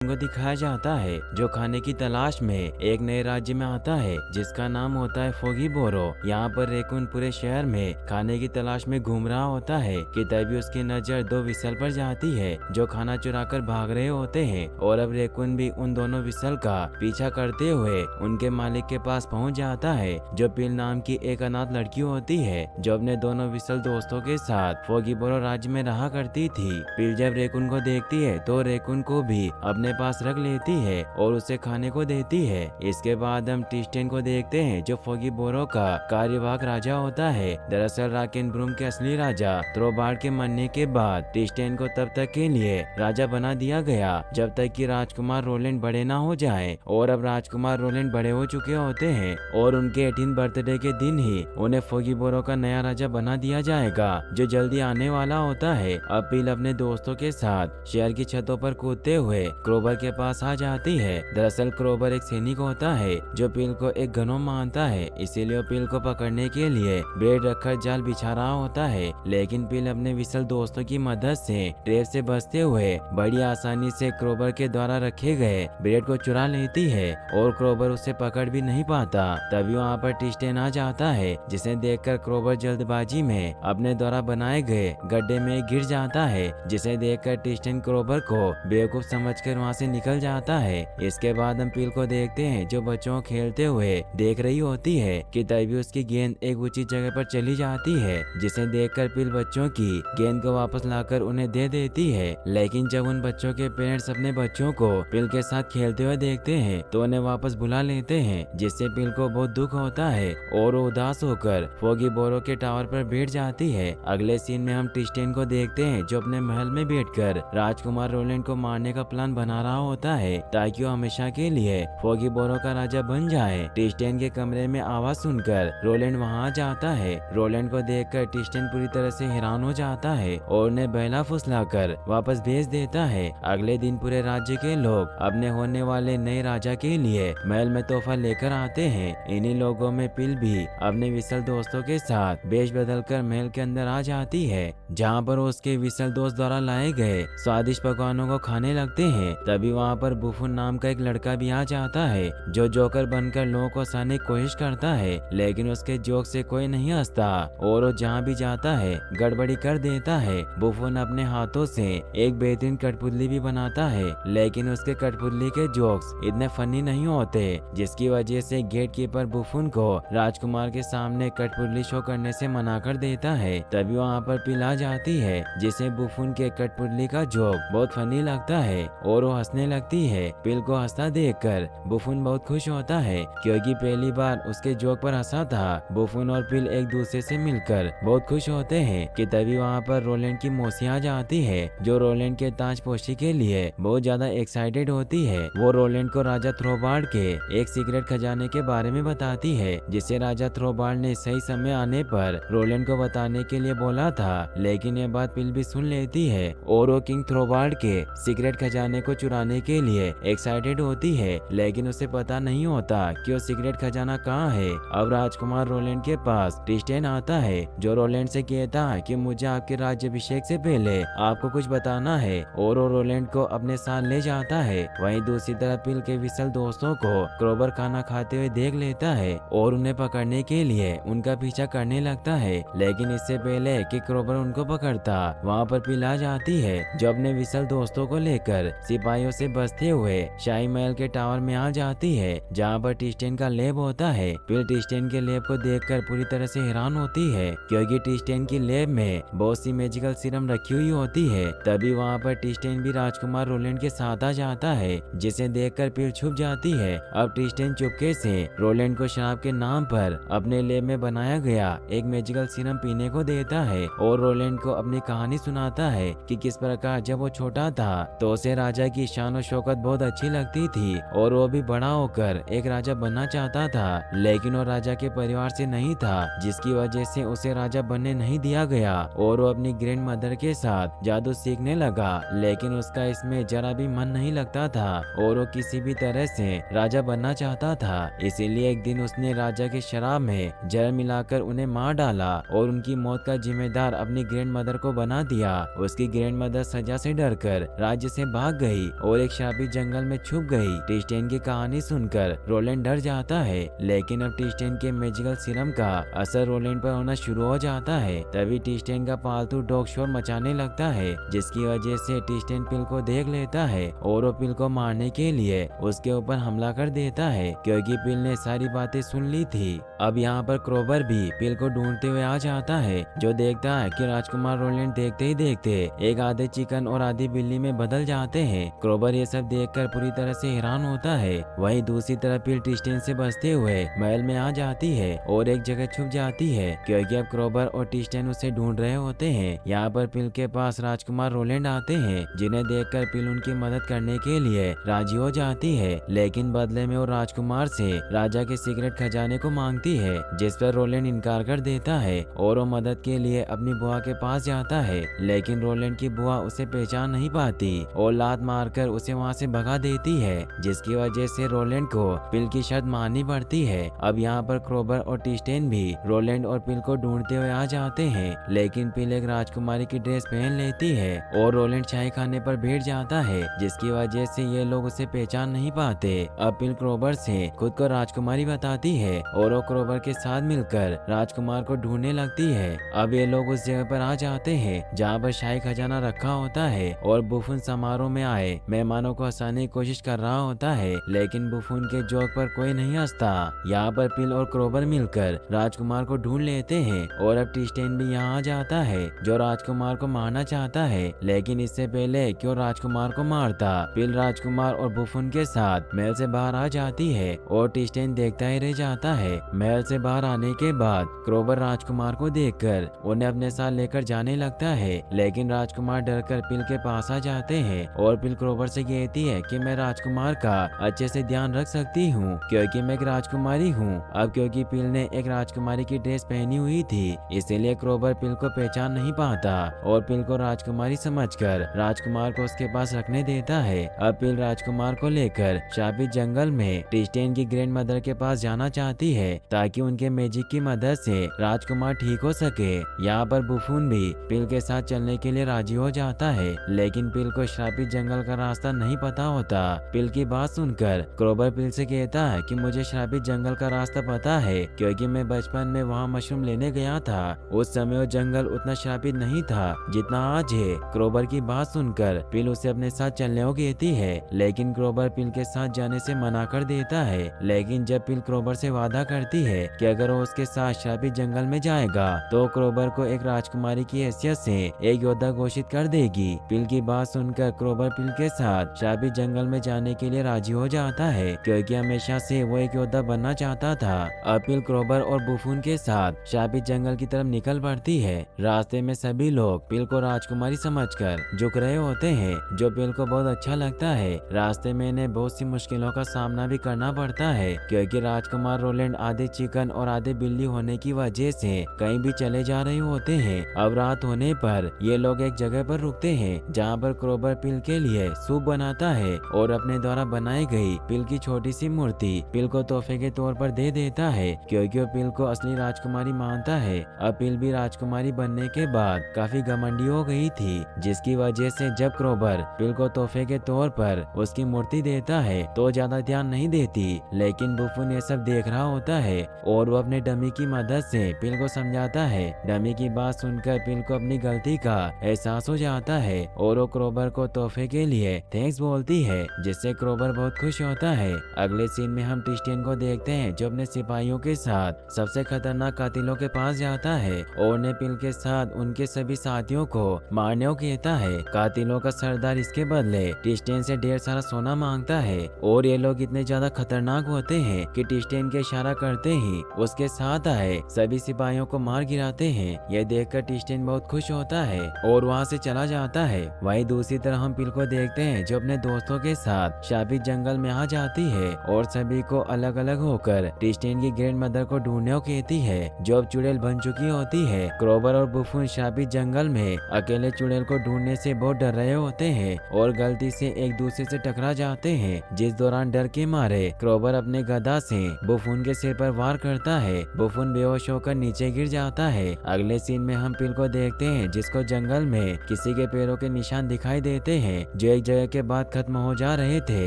को दिखाया जाता है जो खाने की तलाश में एक नए राज्य में आता है जिसका नाम होता है फोगी बोरो। यहाँ पर रेकुन पूरे शहर में खाने की तलाश में घूम रहा होता है कि तभी उसकी नजर दो विसल पर जाती है जो खाना चुरा कर भाग रहे होते हैं। और अब रेकुन भी उन दोनों विसल का पीछा करते हुए उनके मालिक के पास पहुँच जाता है जो पिल नाम की एक अनाथ लड़की होती है जो अपने दोनों विसल दोस्तों के साथ फोगी बोरो राज्य में रहा करती थी। पिल जब रेकुन को देखती है तो रेकुन को भी अपने पास रख लेती है और उसे खाने को देती है। इसके बाद हम टिस्टेन को देखते हैं जो फोगी बोरो का कार्यवाहक राजा होता है। दरअसल राकेन ब्रूम के असली राजा थ्रोबार्ड के मरने के बाद टिस्टेन को तब तक के लिए राजा बना दिया गया जब तक कि राजकुमार रोलैंड बड़े ना हो जाए। और अब राजकुमार रोलैंड बड़े हो चुके होते हैं और उनके 18 बर्थडे के दिन ही उन्हें फोगी बोरो का नया राजा बना दिया जाएगा जो जल्दी आने वाला होता है। अब पिल अपने दोस्तों के साथ शहर की छतों पर कूदते हुए क्रोबर के पास आ जाती है। दरअसल क्रोबर एक सैनिक होता है जो पिल को एक गनोम मानता है, इसीलिए वो पिल को पकड़ने के लिए ब्लेड रखकर जाल बिछा रहा होता है। लेकिन पिल अपने विसल दोस्तों की मदद से ट्रैप से बचते हुए बड़ी आसानी से क्रोबर के द्वारा रखे गए ब्लेड को चुरा लेती है और क्रोबर उसे पकड़ भी नहीं पाता। तभी वहाँ पर टिस्टेन आ जाता है जिसे देखकर क्रोबर जल्दबाजी में अपने द्वारा बनाए गए गड्ढे में गिर जाता है, जिसे देखकर टिस्टेन क्रोबर को बेवकूफ समझकर वहाँ से निकल जाता है। इसके बाद हम पिल को देखते हैं जो बच्चों को खेलते हुए देख रही होती है कि तभी उसकी गेंद एक ऊंची जगह पर चली जाती है, जिसे देखकर पिल बच्चों की गेंद को वापस लाकर उन्हें दे देती है। लेकिन जब उन बच्चों के पेरेंट्स अपने बच्चों को पिल के साथ खेलते हुए देखते हैं तो उन्हें वापस बुला लेते हैं, जिससे पिल को बहुत दुख होता है और वो उदास होकर फोगी बोरो के टावर पर बैठ जाती है। अगले सीन में हम टिस्टेन को देखते हैं जो अपने महल में बैठकर राजकुमार रोलैंड को मारने का प्लान बना रहा होता है ताकि वो हमेशा के लिए फोगी बोरो का राजा बन जाए। टिस्टेन के कमरे में आवाज सुनकर रोलैंड वहां जाता है। रोलैंड को देखकर टिस्टेन पूरी तरह से हैरान हो जाता है और उन्हें बहला फुसलाकर वापस भेज देता है। अगले दिन पूरे राज्य के लोग अपने होने वाले नए राजा के लिए महल में तोहफा लेकर आते हैं। इन्हीं लोगों में पिल भी अपने विसल दोस्तों के साथ वेश बदल कर महल के अंदर आ जाती है, जहाँ पर उसके विसल दोस्त द्वारा लाए गए स्वादिष्ट पकवानों को खाने लगते हैं। तभी वहाँ पर बुफुन नाम का एक लड़का भी आ जाता है जो जोकर बनकर लोगों को हंसाने की कोशिश करता है, लेकिन उसके जोक से कोई नहीं हंसता और वो जहाँ भी जाता है गड़बड़ी कर देता है। बुफुन अपने हाथों से एक बेहतरीन कठपुतली भी बनाता है, लेकिन उसके कठपुतली के जोक्स इतने फनी नहीं होते, जिसकी वजह से गेट कीपर बुफुन को राजकुमार के सामने कठपुतली शो करने से मना कर देता है। तभी वहाँ पर पिल आ जाती है जिसे बुफुन के कठपुतली का जोक बहुत फनी लगता है और वो हंसने लगती है। पिल को हंसता देखकर बुफुन बहुत खुश होता है क्योंकि पहली बार उसके जोक पर हंसा था। बुफुन और पिल एक दूसरे से मिलकर बहुत खुश होते हैं कि तभी वहाँ पर रोलैंड की मौसी आ जाती है जो रोलैंड के ताजपोशी के लिए बहुत ज्यादा एक्साइटेड होती है। वो रोलैंड को राजा थ्रोबार्ड के एक सीक्रेट खजाने के बारे में बताती है जिसे राजा थ्रोबार्ड ने सही समय आने पर रोलैंड को बताने के लिए बोला था, लेकिन ये बात पिल भी सुन लेती है और वो किंग थ्रोबार्ड के सीक्रेट खजाने को चुराने के लिए एक्साइटेड होती है, लेकिन उसे पता नहीं होता कि वो सीक्रेट खजाना कहाँ है। अब राजकुमार रोलैंड के पास टिस्टेन आता है जो रोलैंड से कहता है कि मुझे आपके राज्याभिषेक से पहले आपको कुछ बताना है और वो रोलैंड को अपने साथ ले जाता है। वहीं दूसरी तरफ पिल के विसल दोस्तों को क्रोबर खाना खाते हुए देख लेता है और उन्हें पकड़ने के लिए उनका पीछा करने लगता है, लेकिन इससे पहले कि क्रोबर उनको पकड़ता वहाँ पर पिल आ जाती है जो अपने विसल दोस्तों को लेकर सिपाहियों से बचते हुए शाही महल के टावर में आ जाती है जहाँ पर टिस्टेन का लैब होता है। पिल टिस्टेन के लैब को देखकर पूरी तरह से हैरान होती है क्योंकि टिस्टेन की लैब में बहुत सी मैजिकल सीरम रखी हुई होती है। तभी वहाँ पर टिस्टेन भी राजकुमार रोलैंड के साथ आ जाता है जिसे देखकर पिल छुप जाती है। अब टिस्टेन चुपके से रोलैंड को शराब के नाम पर अपने लैब में बनाया गया एक मैजिकल सीरम पीने को देता है और रोलैंड को अपनी कहानी सुनाता है कि किस प्रकार जब वो छोटा था तो उसे राजा की शान और शौकत बहुत अच्छी लगती थी और वो भी बड़ा होकर एक राजा बनना चाहता था, लेकिन वो राजा के परिवार से नहीं था, जिसकी वजह से उसे राजा बनने नहीं दिया गया और वो अपनी ग्रैंड मदर के साथ जादू सीखने लगा, लेकिन उसका इसमें जरा भी मन नहीं लगता था और वो किसी भी तरह से राजा बनना चाहता था। इसीलिए एक दिन उसने राजा के शराब में जहर मिलाकर उन्हें मार डाला और उनकी मौत का जिम्मेदार अपनी ग्रैंड मदर को बना दिया। उसकी ग्रैंड मदर सजा से डरकर राज्य से भाग गई और एक श्रापित जंगल में छुप गई। टिस्टेन की कहानी सुनकर रोलैंड डर जाता है, लेकिन अब टिस्टेन के मैजिकल सीरम का असर रोलैंड पर होना शुरू हो जाता है। तभी टिस्टेन का पालतू डॉग शोर मचाने लगता है, जिसकी वजह से टिस्टेन पिल को देख लेता है और वो पिल को मारने के लिए उसके ऊपर हमला कर देता है, क्योंकि पिल ने सारी बातें सुन ली थी। अब यहाँ पर क्रोबर भी पिल को ढूंढते हुए आ जाता है, जो देखता है कि राजकुमार रोलैंड देखते ही देखते एक आधे चिकन और आधी बिल्ली में बदल जाते हैं। क्रोबर ये सब देखकर पूरी तरह से हैरान होता है। वहीं दूसरी तरफ पिल टिस्टेन से बचते हुए महल में आ जाती है और एक जगह छुप जाती है, क्योंकि अब क्रोबर और टिस्टेन उसे ढूंढ रहे होते हैं। यहाँ पर पिल के पास राजकुमार रोलैंड आते हैं, जिन्हें देखकर पिल उनकी मदद करने के लिए राजी हो जाती है, लेकिन बदले में वो राजकुमार से राजा के सीक्रेट खजाने को मांगती है, जिस पर रोलैंड इनकार कर देता है और वो मदद के लिए अपनी बुआ के पास जाता है। लेकिन रोलैंड की बुआ उसे पहचान नहीं पाती और लात मारकर उसे वहाँ से भगा देती है, जिसकी वजह से रोलैंड को पिल की शर्त माननी पड़ती है। अब यहाँ पर क्रोबर और टिस्टेन भी रोलैंड और पिल को ढूंढते हुए आ जाते हैं, लेकिन पिल एक राजकुमारी की ड्रेस पहन लेती है और रोलैंड चाय खाने पर बैठ जाता है, जिसकी वजह से ये लोग उसे पहचान नहीं पाते। अब पिल क्रोबर से खुद को राजकुमारी बताती है और वो क्रोबर के साथ मिलकर राजकुमार को ढूंढने लगती है। अब ये लोग उस जगह पर आ जाते हैं जहाँ पर शाही खजाना रखा होता है और बुफून समारोह में आए मेहमानों को हंसाने की कोशिश कर रहा होता है, लेकिन बुफून के जोक पर कोई नहीं हंसता। यहाँ पर पिल और क्रोबर मिलकर राजकुमार को ढूंढ लेते हैं और अब टिस्टेन भी यहाँ आ जाता है, जो राजकुमार को मारना चाहता है, लेकिन इससे पहले क्यों राजकुमार को मारता। पिल राजकुमार और बुफून के साथ महल से बाहर आ जाती है और टिस्टेन देखता ही रह जाता है। महल से बाहर आने के बाद क्रोबर राजकुमार को देखकर उन्हें अपने साथ लेकर जाने लगता है, लेकिन राजकुमार डरकर पिल के पास आ जाते हैं और पिल क्रोबर से कहती है कि मैं राजकुमार का अच्छे से ध्यान रख सकती हूँ, क्योंकि मैं एक राजकुमारी हूँ। अब क्योंकि पिल ने एक राजकुमारी की ड्रेस पहनी हुई थी, इसीलिए क्रोबर पिल को पहचान नहीं पाता और पिल को राजकुमारी समझकर राजकुमार को उसके पास रखने देता है। अब पिल राजकुमार को लेकर शापित जंगल में टिस्टेन की ग्रैंड मदर के पास जाना चाहती है, ताकि उनके मैजिक की मदद से राजकुमार ठीक हो सके। यहाँ पर बुफून भी पिल के साथ चलने के लिए राजी हो जाता है, लेकिन पिल को श्रापित जंगल का रास्ता नहीं पता होता। पिल की बात सुनकर क्रोबर पिल से कहता है कि मुझे श्रापित जंगल का रास्ता पता है, क्योंकि मैं बचपन में वहाँ मशरूम लेने गया था। उस समय वो जंगल उतना श्रापित नहीं था जितना आज है। क्रोबर की बात सुनकर पिल उसे अपने साथ चलने को कहती है, लेकिन क्रोबर पिल के साथ जाने से मना कर देता है। लेकिन जब पिल क्रोबर से वादा करती है कि अगर वो उसके साथ श्रापित जंगल में जाएगा तो क्रोबर को एक राजकुमारी की हैसियत से एक योद्धा घोषित कर देगी। पिल की बात सुनकर क्रोबर पिल के साथ श्रापित जंगल में जाने के लिए राजी हो जाता है, क्योंकि हमेशा से वो एक योद्धा बनना चाहता था। अब पिल क्रोबर और बुफून के साथ श्रापित जंगल की तरफ निकल पड़ती है। रास्ते में सभी लोग पिल को राजकुमारी समझकर झुक रहे होते हैं, जो पिल को बहुत अच्छा लगता है। रास्ते में इन्हें बहुत सी मुश्किलों का सामना भी करना पड़ता है, क्योंकि राजकुमार रोलैंड आधे चिकन और आधे बिल्ली होने की वजह से कहीं भी चले जा रहे होते हैं। अब रात होने पर ये लोग एक जगह पर रुकते हैं, जहाँ पर क्रोबर पिल के लिए सूप बनाता है और अपने द्वारा बनाई गई पिल की छोटी सी मूर्ति पिल को तोहफे के तौर पर दे देता है, क्योंकि वो पिल को असली राजकुमारी मानता है। अब पिल भी राजकुमारी बनने के बाद काफी घमंडी हो गई थी, जिसकी वजह से जब क्रोबर पिल को तोहफे के तौर पर उसकी मूर्ति देता है तो ज्यादा ध्यान नहीं देती, लेकिन बुफून ये सब देख रहा होता है और वो अपने डमी की मदद से पिल को समझाता है। डमी की बात सुनकर पिल को अपनी गलती का एहसास हो जाता है और वो क्रोबर को तोहफे के लिए थैंक्स बोलती है, जिससे क्रोबर बहुत खुश होता है। अगले सीन में हम टिस्टेन को देखते हैं, जो अपने सिपाहियों के साथ सबसे खतरनाक कातिलों के पास जाता है और उन्हें पिल के साथ उनके सभी साथियों को मारने को कहता है। कातिलों का सरदार इसके बदले टिस्टेन से ढेर सारा सोना मांगता है और ये लोग इतने ज्यादा खतरनाक होते हैं कि टिस्टेन के इशारा करते ही उसके साथ आए सभी सिपाहियों को मार गिराते हैं। यह देखकर टिस्टेन बहुत खुश होता है और वहाँ से चला जाता है। वहीं दूसरी तरफ हम पिल को देखते हैं, जो अपने दोस्तों के साथ शापित जंगल में आ जाती है और सभी को अलग अलग होकर टिस्टेन की ग्रैंड मदर को ढूंढने को कहती है, जो अब चुड़ैल बन चुकी होती है। क्रोबर और बुफून शापित जंगल में अकेले चुड़ैल को ढूंढने से बहुत डर रहे होते हैं और गलती से एक दूसरे से टकरा जाते हैं, जिस दौरान डर के मारे क्रोबर अपने गदा से बुफून के सिर पर वार करता है। बुफून बेहोश होकर नीचे गिर जाता है। अगले सीन में हम पिल को देखते हैं, जिसको जंगल में किसी के पैरों के निशान दिखाई देते हैं, जो एक जगह के बाद खत्म हो जा रहे थे।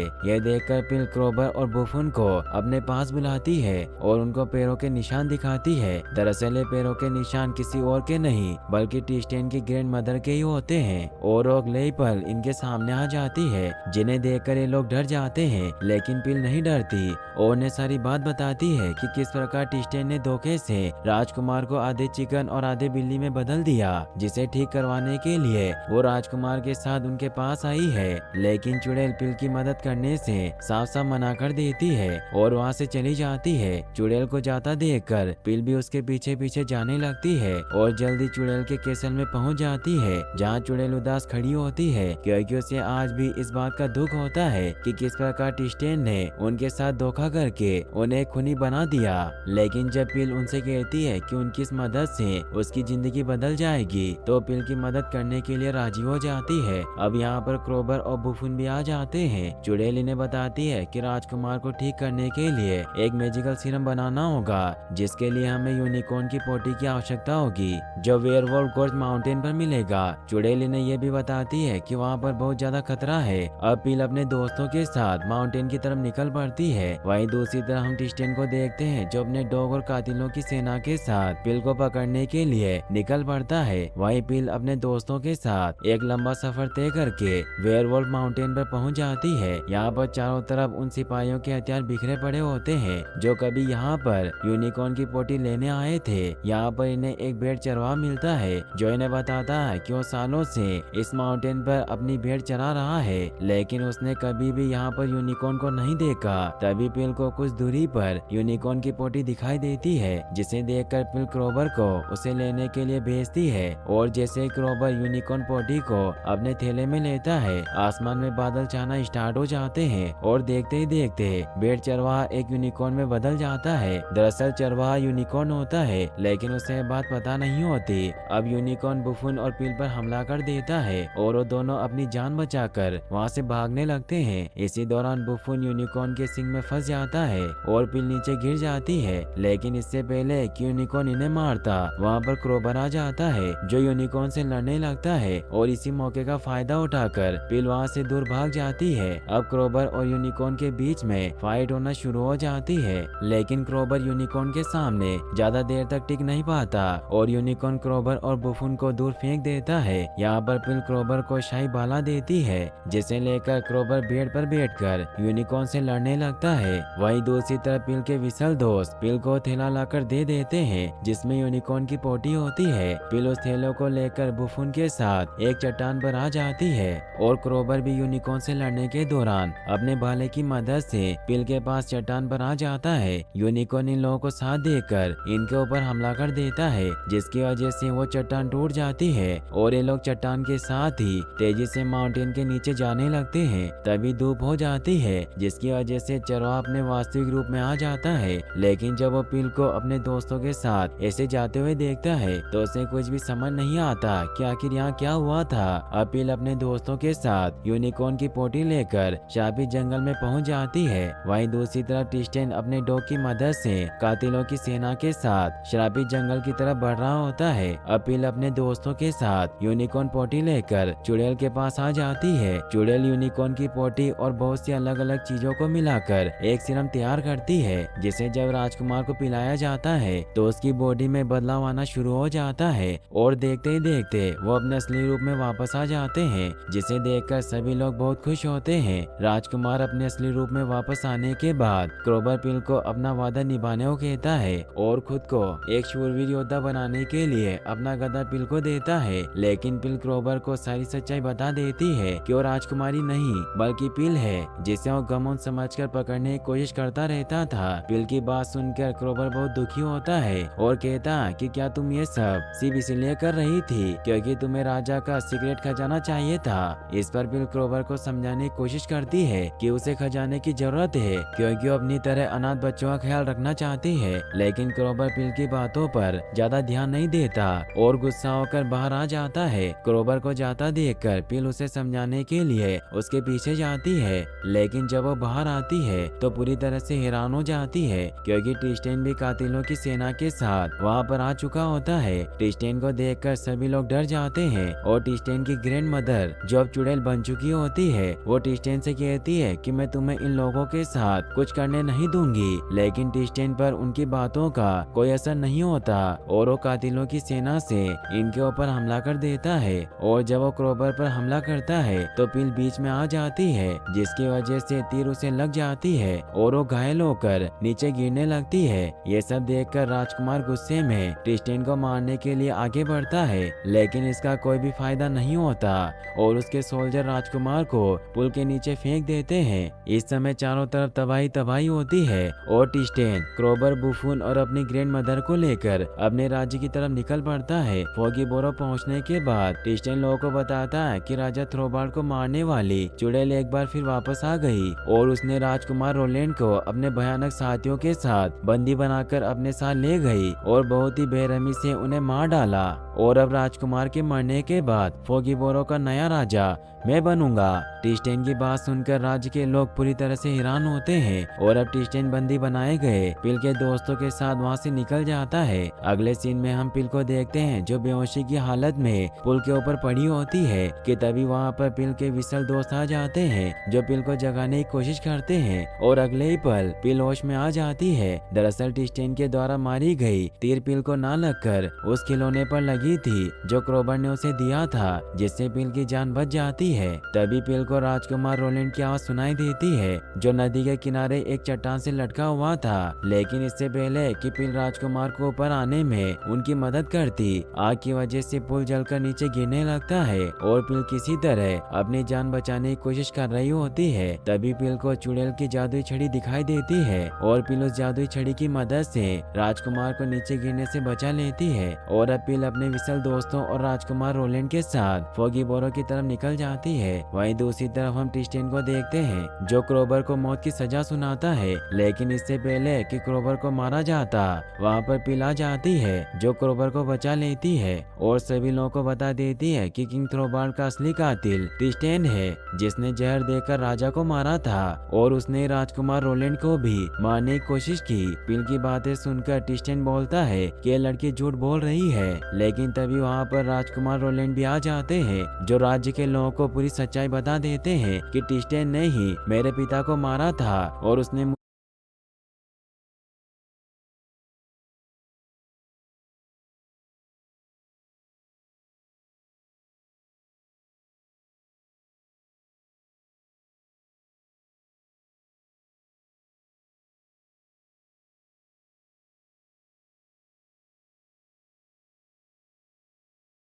यह देखकर पिल क्रोबर और बुफुन को अपने पास बुलाती है और उनको पैरों के निशान दिखाती है। दरअसल ये पैरों के निशान किसी और के नहीं बल्कि टिस्टेन की ग्रैंड मदर के ही होते हैं। और लेपल इनके सामने आ जाती है, जिन्हें देखकर ये लोग डर जाते हैं, लेकिन पिल नहीं डरती और उन्हें सारी बात बताती है कि किस प्रकार टिस्टेन ने धोखे से राजकुमार को आधे चिकन और आधे बिल्ली में बदल दिया, जिसे ठीक करवाने के लिए वो राजकुमार के साथ उनके पास आई है। लेकिन चुड़ैल पिल की मदद करने से साफ साफ मना कर देती है और वहाँ से चली जाती है। चुड़ैल को जाता देखकर पिल भी उसके पीछे पीछे जाने लगती है और जल्दी चुड़ैल के केसल में पहुंच जाती है, जहाँ चुड़ैल उदास खड़ी होती है क्योंकि उसे आज भी इस बात का दुख होता है कि किस प्रकार टिस्टेन ने उनके साथ धोखा करके उन्हें खूनी बना दिया। लेकिन जब पिल उनसे कहती है कि उनकी इस मदद से उसकी जिंदगी बदल जाएगी, तो पिल की मदद करने के लिए राजी हो जाती है। अब यहाँ पर क्रोबर और बुफुन भी आ जाते हैं। चुड़ैल इन्हें बताती है कि राजकुमार को ठीक करने के लिए एक मैजिकल सीरम बनाना होगा, जिसके लिए हमें यूनिकॉर्न की पोटी की आवश्यकता होगी, जो वेयरवुल्फ गोर्ज माउंटेन पर मिलेगा। चुड़ैल इन्हें ये भी बताती है कि वहाँ पर बहुत ज्यादा खतरा है। अब पिल अपने दोस्तों के साथ माउंटेन की तरफ निकल पड़ती है। वहीं दूसरी तरफ हम टिस्टेन को देखते हैं, जो अपने डॉग और कातिलों की सेना के साथ पिल को पकड़ने के लिए निकल पड़ता है। वहीं पिल अपने दोस्तों के साथ एक लंबा सफर तय करके वेयरवुल्फ माउंटेन पर पहुंच जाती है। यहाँ पर चारों तरफ उन सिपाहियों के हथियार बिखरे पड़े होते हैं, जो कभी यहाँ पर यूनिकॉर्न की पोटी लेने आए थे। यहाँ पर इन्हें एक भेड़ चरवाहा मिलता है, जो इन्हें बताता है कि वो सालों से इस माउंटेन पर अपनी भेड़ चरा रहा है, लेकिन उसने कभी भी यहाँ पर यूनिकॉर्न को नहीं देखा। तभी पिल को कुछ दूरी पर यूनिकॉर्न की पोटी दिखाई देती है, जिसे देखकर पिल क्रोबर को उसे लेने के लिए भेजती है। और जैसे क्रोबर यूनिकॉर्न पोटी को अपने थैले में लेता है, आसमान में बादल छाना स्टार्ट हो जाते हैं और देखते ही देखते भेड़ चरवाहा एक यूनिकॉर्न में बदल जाता है। दरअसल चरवाहा यूनिकॉर्न होता है, लेकिन उसे बात पता नहीं होती। अब यूनिकॉर्न बुफुन और पिल पर हमला कर देता है और वो दोनों अपनी जान बचाकर वहाँ से भागने लगते हैं। इसी दौरान बुफुन यूनिकॉर्न के सिंग में फंस जाता है और पिल नीचे गिर जाती है। लेकिन इससे पहले कि यूनिकॉर्न इन्हें मारता, वहाँ पर क्रोबर आ जाता है, जो यूनिकॉर्न से लड़ने लगता है और इसी मौके का फायदा उठाकर पिल वहाँ से दूर भाग जाती है। अब क्रोबर और यूनिकॉर्न के बीच में फाइट होना शुरू हो जाती है, लेकिन क्रोबर यूनिकॉर्न के सामने ज्यादा देर तक टिक नहीं पाता और यूनिकॉर्न क्रोबर और बुफुन को दूर फेंक देता है। यहाँ पर पिल क्रोबर को शाही बाला देती है, जिसे लेकर क्रोबर भेड़ पर बैठकर यूनिकॉर्न से लड़ने लगता है। वहीं दूसरी तरफ पिल के विसल दोस्त पिल को थैला लाकर दे देते हैं, जिसमें यूनिकॉर्न की पोटी होती है। पिल उस थैले को लेकर बुफुन के साथ एक चट्टान पर आ जाती है और क्रोबर भी यूनिकॉर्न से लड़ने के दौरान अपने भाले की मदद से पिल के पास चट्टान पर आ जाता है। यूनिकॉर्न इन लोगों को साथ देकर इनके ऊपर हमला कर देता है, जिसकी वजह से वो चट्टान टूट जाती है और ये लोग चट्टान के साथ ही तेजी से माउंटेन के नीचे जाने लगते हैं। तभी धूप हो जाती है, जिसकी वजह से चरवाहा अपने वास्तविक रूप में आ जाता है। लेकिन जब वो पिल को अपने दोस्तों के साथ ऐसे जाते हुए देखता है, तो उसे कुछ भी समझ नहीं आता कि आखिर यहाँ क्या हुआ था। अब पिल अपने दोस्तों के साथ यूनिकॉर्न की पोटी लेकर शापित जंगल में पहुंच जाती है। वहीं दूसरी तरफ टिस्टेन अपने डॉग की मदद से कातिलों की सेना के साथ श्रापित जंगल की तरफ बढ़ रहा होता है। अब पिल अपने दोस्तों के साथ यूनिकॉर्न पोटी लेकर चुड़ैल के पास आ जाती है। चुड़ैल यूनिकॉर्न की पोटी और बहुत सी अलग अलग चीजों को मिलाकर एक सीरम तैयार करती है, जिसे जब राजकुमार को पिलाया जाता है तो उसकी बॉडी में बदलाव आना शुरू हो जाता है और देखते ही देखते वो अपने असली रूप में वापस आ जाते हैं, जिसे देखकर सभी लोग बहुत खुश होते हैं। राजकुमार अपने असली रूप में वापस आने के बाद क्रोबर पिल को अपना वादा निभाने को कहता है और खुद को एक शूरवीर योद्धा बनाने के लिए अपना गदा पिल को देता है। लेकिन पिल क्रोबर को सारी सच्चाई बता देती है कि वो राजकुमारी नहीं बल्कि पिल है, जिसे वो घमंड समझकर पकड़ने की कोशिश करता रहता था। पिल की बात सुनकर क्रोबर बहुत दुखी होता है और कहता कि क्या तुम ये सब सिर्फ इसलिए कर रही थी क्योंकि तुम्हें राजा का सीक्रेट खजाना चाहिए था। इस पर पिल क्रोबर को समझाने की कोशिश करती है कि उसे खजाने की जरूरत है, क्योंकि वो अपनी तरह अनाथ बच्चों का ख्याल रखना चाहती है। लेकिन क्रोबर पिल की बातों पर ज्यादा ध्यान नहीं देता और गुस्सा होकर बाहर आ जाता है। क्रोबर को जाता देखकर पिल उसे समझाने के लिए उसके पीछे जाती है, लेकिन जब वो बाहर आती है तो पूरी तरह से हैरान हो जाती है, क्योंकि टिस्टेन भी कातिलों की सेना के साथ वहाँ पर आ चुका होता है। टिस्टेन को देखकर सभी लोग डर जाते हैं और टिस्टेन की ग्रैंड मदर जो अब चुड़ैल पिल बन चुकी होती है वो टिस्टेन से कहती है कि मैं तुम्हें इन लोगों के साथ कुछ करने नहीं दूंगी, लेकिन टिस्टेन पर उनकी बातों का कोई असर नहीं होता और वो कातिलों की सेना से इनके ऊपर हमला कर देता है। और जब वो क्रोबर पर हमला करता है तो पिल बीच में आ जाती है, जिसकी वजह से तीर उसे लग जाती है और वो घायल होकर नीचे गिरने लगती है। ये सब देखकर राजकुमार गुस्से में टिस्टेन को मारने के लिए आगे बढ़ता है, लेकिन इसका कोई भी फायदा नहीं होता और उसके सोल्जर राजकुमार को पुल के नीचे फेंक देते हैं। इस समय चारों तरफ तबाही तबाही होती है और टिस्टेन क्रोबर, बुफून और अपनी ग्रैंड मदर को लेकर अपने राज्य की तरफ निकल पड़ता है। फॉगी बोरो पहुंचने के बाद टिस्टेन लोगों को बताता है कि राजा थ्रोबार्ड को मारने वाली चुड़ैल एक बार फिर वापस आ गई और उसने राजकुमार रोलैंड को अपने भयानक साथियों के साथ बंदी बनाकर अपने साथ ले गई और बहुत ही बेरहमी से उन्हें मार डाला। और अब राजकुमार के मरने के बाद फॉगी बोरो का नया राजा मैं बनूंगा। टिस्टेन की बात सुनकर राज्य के लोग पूरी तरह से हैरान होते हैं और अब टिस्टेन बंदी बनाए गए पिल के दोस्तों के साथ वहां से निकल जाता है। अगले सीन में हम पिल को देखते हैं जो बेहोशी की हालत में पुल के ऊपर पड़ी होती है कि तभी वहां पर पिल के विसल दोस्त आ जाते हैं जो पिल को जगाने की कोशिश करते हैं और अगले ही पल पिल होश में आ जाती है। दरअसल टिस्टेन के द्वारा मारी गई तीर पिल को ना लगकर उस खिलौने पर लगी थी जो क्रोबर ने उसे दिया था, जिससे पिल की जान बच जाती है। तभी पिल को राजकुमार रोलैंड की आवाज सुनाई देती है जो नदी के किनारे एक चट्टान से लटका हुआ था, लेकिन इससे पहले कि पिल राजकुमार को ऊपर आने में उनकी मदद करती, आग की वजह से पुल जलकर नीचे गिरने लगता है और पिल किसी तरह अपनी जान बचाने की कोशिश कर रही होती है। तभी पिल को चुड़ैल की जादुई छड़ी दिखाई देती है और पिल उस जादुई छड़ी की मदद से राजकुमार को नीचे गिरने से बचा लेती है और अब पिल अपने विसल दोस्तों और राजकुमार रोलैंड के साथ फॉगी बोरो की तरफ निकल जाती है। वहीं दूसरी तरफ हम टिस्टेन को देखते हैं जो क्रोबर को मौत की सजा सुनाता है, लेकिन इससे पहले कि क्रोबर को मारा जाता वहां पर पिल आ जाती है जो क्रोबर को बचा लेती है और सभी लोगों को बता देती है कि किंग थ्रोबार्ड का असली कातिल टिस्टेन है, जिसने जहर देकर राजा को मारा था और उसने राजकुमार रोलैंड को भी मारने की कोशिश की। पिल की बातें सुनकर टिस्टेन बोलता है कि लड़की झूठ बोल रही है, लेकिन तभी वहां पर राजकुमार रोलैंड भी आ जाते हैं जो राज्य के लोगों को पूरी सच्चाई बता देते हैं कि टिस्टेन ने ही मेरे पिता को मारा था और उसने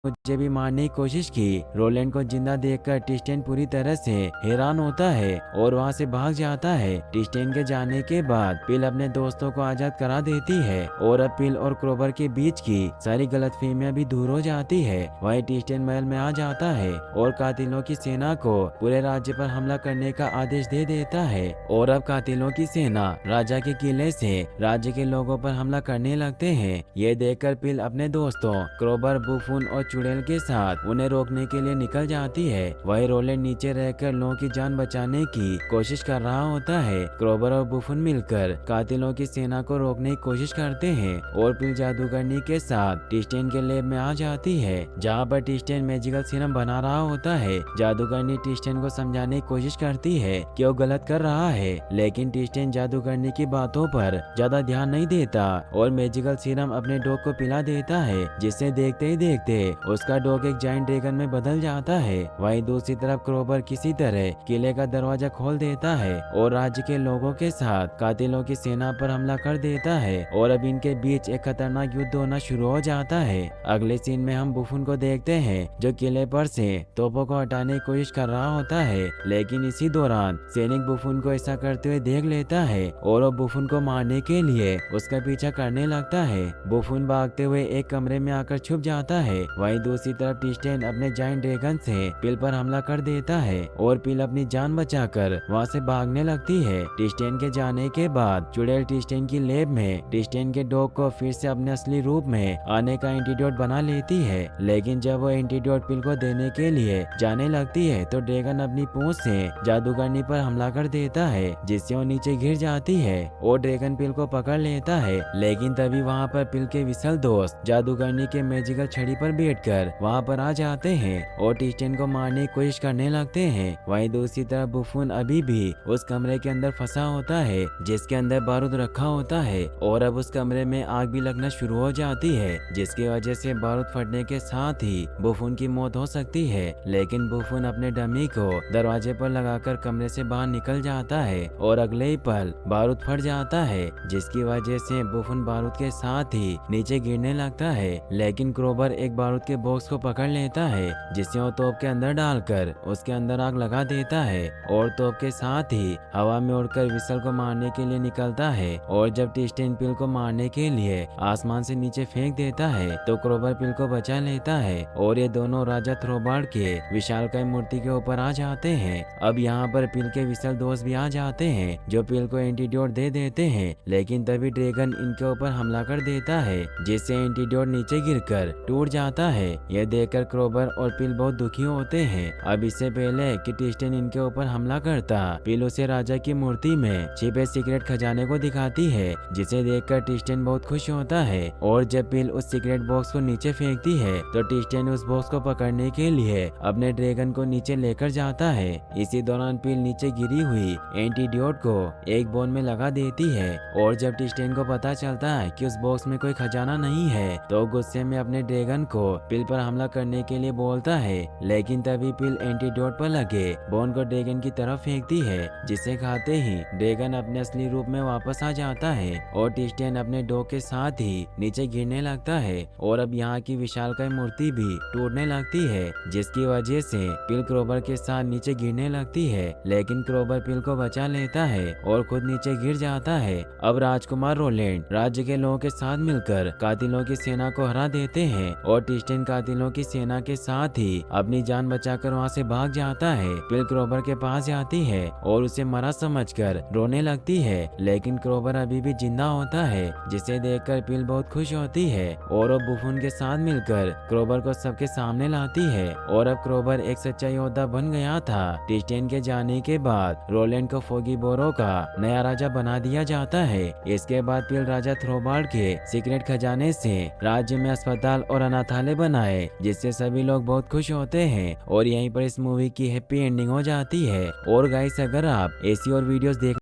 मुझे भी मारने की कोशिश की। रोलैंड को जिंदा देखकर टिस्टेन पूरी तरह से हैरान होता है और वहां से भाग जाता है। टिस्टेन के जाने के बाद पिल अपने दोस्तों को आजाद करा देती है और अब पिल और क्रोबर के बीच की सारी गलतफहमियां भी दूर हो जाती है। वहीं टिस्टेन महल में आ जाता है और कातिलों की सेना को पूरे राज्य पर हमला करने का आदेश दे देता है और अब कातिलों की सेना राजा के किले से राज्य के लोगों पर हमला करने लगते हैं। ये देखकर पिल अपने दोस्तों क्रोबर, बुफून और चुड़ैल के साथ उन्हें रोकने के लिए निकल जाती है। वही रोलैंड नीचे रहकर लोगों की जान बचाने की कोशिश कर रहा होता है। क्रोबर और बुफून मिलकर कातिलों की सेना को रोकने की कोशिश करते हैं और पिल जादूगरनी के साथ टिस्टेन के लैब में आ जाती है जहाँ पर टिस्टेन मैजिकल सीरम बना रहा होता है। जादूगरनी टिस्टेन को समझाने की कोशिश करती है कि वो गलत कर रहा है, लेकिन टिस्टेन जादूगरनी की बातों पर ज्यादा ध्यान नहीं देता और मैजिकल सीरम अपने डॉग को पिला देता है, जिससे देखते ही देखते उसका डॉग एक जाइंट ड्रैगन में बदल जाता है। वहीं दूसरी तरफ क्रोबर किसी तरह किले का दरवाजा खोल देता है और राज्य के लोगों के साथ कातिलों की सेना पर हमला कर देता है और अब इनके बीच एक खतरनाक युद्ध होना शुरू हो जाता है। अगले सीन में हम बुफून को देखते हैं जो किले पर से तोपों को हटाने की कोशिश कर रहा होता है, लेकिन इसी दौरान सैनिक बुफून को ऐसा करते हुए देख लेता है और वो बुफून को मारने के लिए उसका पीछा करने लगता है। बुफून भागते हुए एक कमरे में आकर छुप जाता है। वहीं दूसरी तरफ टिस्टेन अपने जाइंट ड्रैगन से पिल पर हमला कर देता है और पिल अपनी जान बचाकर वहां से भागने लगती है। टिस्टेन के जाने के बाद चुड़ैल टिस्टेन की लैब में टिस्टेन के डॉग को फिर से अपने असली रूप में आने का एंटीडोट बना लेती है, लेकिन जब वो एंटीडोट पिल को देने के लिए जाने लगती है तो ड्रैगन अपनी पूंछ से जादूगरनी पर हमला कर देता है, जिससे वो नीचे गिर जाती है और ड्रैगन पिल को पकड़ लेता है। लेकिन तभी वहाँ पर पिल के विसल दोस्त जादूगरनी के मैजिकल छड़ी पर बैठ देखकर वहाँ पर आ जाते हैं और टिस्टेन को मारने की कोशिश करने लगते हैं। वहीं दूसरी तरफ बुफून अभी भी उस कमरे के अंदर फंसा होता है जिसके अंदर बारूद रखा होता है और अब उस कमरे में आग भी लगना शुरू हो जाती है, जिसकी वजह से बारूद फटने के साथ ही बुफून की मौत हो सकती है। लेकिन बुफून अपने डमी को दरवाजे पर लगाकर कमरे से बाहर निकल जाता है और अगले ही पल बारूद फट जाता है, जिसकी वजह से बुफून बारूद के साथ ही नीचे गिरने लगता है। लेकिन क्रोबर एक बारूद के बॉक्स को पकड़ लेता है जिसे वो तोप के अंदर डालकर उसके अंदर आग लगा देता है और तोप के साथ ही हवा में उड़कर विसल को मारने के लिए निकलता है। और जब टिस्टेन पिल को मारने के लिए आसमान से नीचे फेंक देता है तो क्रोबर पिल को बचा लेता है और ये दोनों राजा थ्रोबार्ड के विशालकाय मूर्ति के ऊपर आ जाते हैं। अब यहाँ पर पिल के विशाल दोस्त भी आ जाते हैं जो पिल को एंटीडोट दे देते हैं, लेकिन तभी ड्रैगन इनके ऊपर हमला कर देता है जिससे एंटीडोट नीचे गिरकर टूट जाता है। यह देखकर क्रोबर और पिल बहुत दुखी होते हैं। अब इससे पहले कि टिस्टेन इनके ऊपर हमला करता, पिल उसे राजा की मूर्ति में छिपे सीक्रेट खजाने को दिखाती है जिसे देखकर टिस्टेन बहुत खुश होता है। और जब पिल उस सीक्रेट बॉक्स को नीचे फेंकती है तो टिस्टेन उस बॉक्स को पकड़ने के लिए अपने ड्रैगन को नीचे लेकर जाता है। इसी दौरान पिल नीचे गिरी हुई एंटीडोट को एक बोन में लगा देती है और जब टिस्टेन को पता चलता है कि उस बॉक्स में कोई खजाना नहीं है तो गुस्से में अपने ड्रैगन को पिल पर हमला करने के लिए बोलता है। लेकिन तभी पिल एंटीडोट पर लगे बोन को ड्रैगन की तरफ फेंकती है जिसे खाते ही ड्रैगन अपने असली रूप में वापस आ जाता है और टिस्टेन अपने डॉग के साथ ही नीचे गिरने लगता है और अब यहाँ की विशालकाय मूर्ति भी टूटने लगती है, जिसकी वजह से पिल क्रोबर के साथ नीचे गिरने लगती है। लेकिन क्रोबर पिल को बचा लेता है और खुद नीचे गिर जाता है। अब राजकुमार रोलैंड राज्य के लोगों के साथ मिलकर कातिलों की सेना को हरा देते हैं और टिस्टेन कातिलों की सेना के साथ ही अपनी जान बचाकर वहाँ से भाग जाता है। पिल क्रोबर के पास जाती है और उसे मरा समझकर रोने लगती है, लेकिन क्रोबर अभी भी जिंदा होता है जिसे देखकर पिल बहुत खुश होती है और वो बुफून के साथ मिलकर क्रोबर को सबके सामने लाती है। और अब क्रोबर एक सच्चा योद्धा बन गया था। टिस्टेन के जाने के बाद रोलैंड को फोगी बोरो का नया राजा बना दिया जाता है। इसके बाद पिल राजा थ्रोबार्ड के सीक्रेट खजाने से राज्य में अस्पताल और अनाथालय बनाए जिससे सभी लोग बहुत खुश होते हैं और यहीं पर इस मूवी की हैप्पी एंडिंग हो जाती है। और गाइस, अगर आप ऐसी और वीडियोस देख